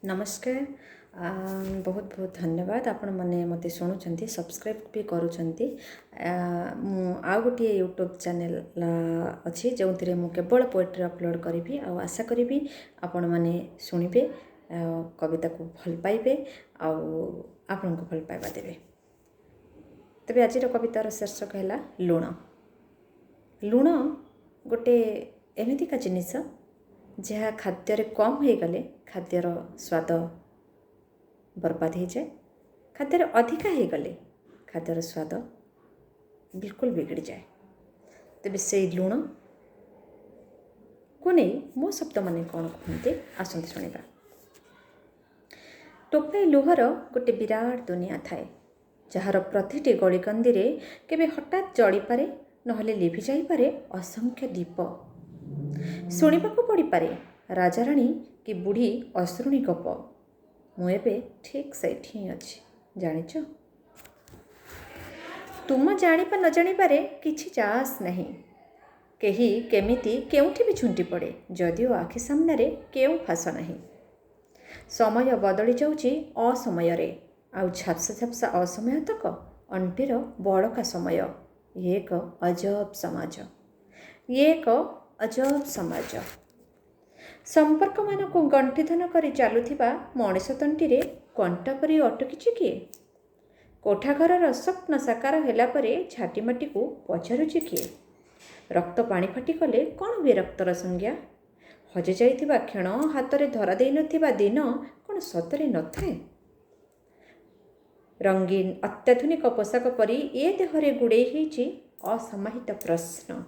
नमस्कार। बहुत बहुत धन्यवाद आपण मैंने मत शुणुंट सब्सक्राइब भी करुँच। आउ गोटे यूट्यूब चैनल अच्छी जो थे मुझे केवल पोएट्री अपलोड करी आशा करी आपण मैंने शुणे कविता को भल पाइबे आपण को भल पाइबा देवे। तेरे आज कवितार शीर्षक है लुण। लुण गोटे एमतीका जिनिस जहाँ खाद्य कम हो गले खाद्यर स्वाद बर्बाद हो जाए, खाद्य अधिका हो गले खाद्यर स्वाद बिल्कुल बिगड़ जाए। तेज से लुण को नहीं मो शब्द माने कौन कहते आसते शुणा। टोपाए लुहर गोटे विराट दुनिया थाए जार प्रतिटी गलिकंदी केबे हठात जली पारे नहले लिभि जाई पारे असंख्य दीप। शुणा पड़ी पारे राजाराणी कि बुढ़ी अश्रुणी गप। मुझे ठीक सैठी ही अच्छी जानिच। तुम जानिपा न जानिपारे किछि चास नहीं। केही केमिति केउठी भी झुंटी पड़े जदिओ आखि सामने केउ फास नहीं। समय बदली जाउची असमय रे आउ झापसा झापसा असमय तक अंटीर बड़का समय। ये एक अजब समाज, ये एक अजब समाज। संपर्क मान को गंठिधन करी चलुथिबा मଣିଷ तंटीरे कंटा परी अटकिछि किए? कोठाघरर स्वप्न साकार होला परे झाटीमाटी को पचारुछि किए? रक्त पानी फाटी गले कौन हुए रक्तर संज्ञा? हजि जाइथिबा क्षण हातरे धरा देई नथिबा दिन कौन सतरे न थाए? रंगीन अत्याधुनिक पोशाक परी ए देहरे गुड़े होइछि असमाहित प्रश्न।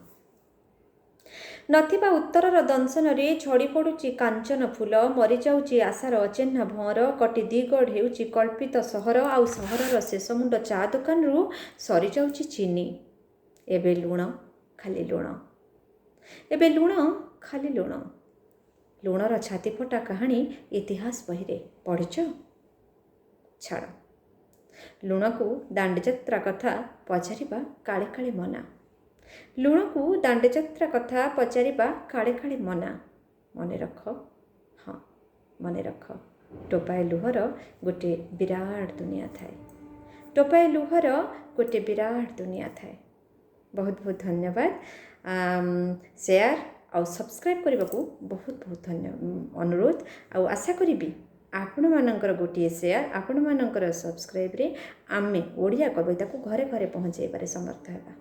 नथिबा उत्तरर दंशन रे झड़ी पड़ुची कांचन फूल, मरी जाउची आशार अचिन्ह भंवर, कटी दिगड़ हेउची कल्पित सहर आउ सहरर शेष मुंड चा दुकान रु सरी जाउची चीनी। एबे लुण खाली लुण, एबे लुण खाली लुण। लुणर छाती फटा कहानी इतिहास बही रे पढ़िछ? छाड़, लुण को दांडीयात्रा कथा पचारिबा काले काले मना। लुण को दांडीयात्रा कथा पचारिबा काले काले मना। मने रख, हाँ मने रख, टोपाए लुहर गोटे विराट दुनिया थाए। टोपाए लुहर गोटे विराट दुनिया थाए। बहुत बहुत धन्यवाद। शेयर आउ सब्सक्राइब करने को बहुत बहुत अनुरोध। आशा करी आपण मानकर गोटे शेयर आपण मानकर सब्सक्राइब रे आमे ओडिया कविता को घरे घरे पहुँचाइबार समर्थ हेबा।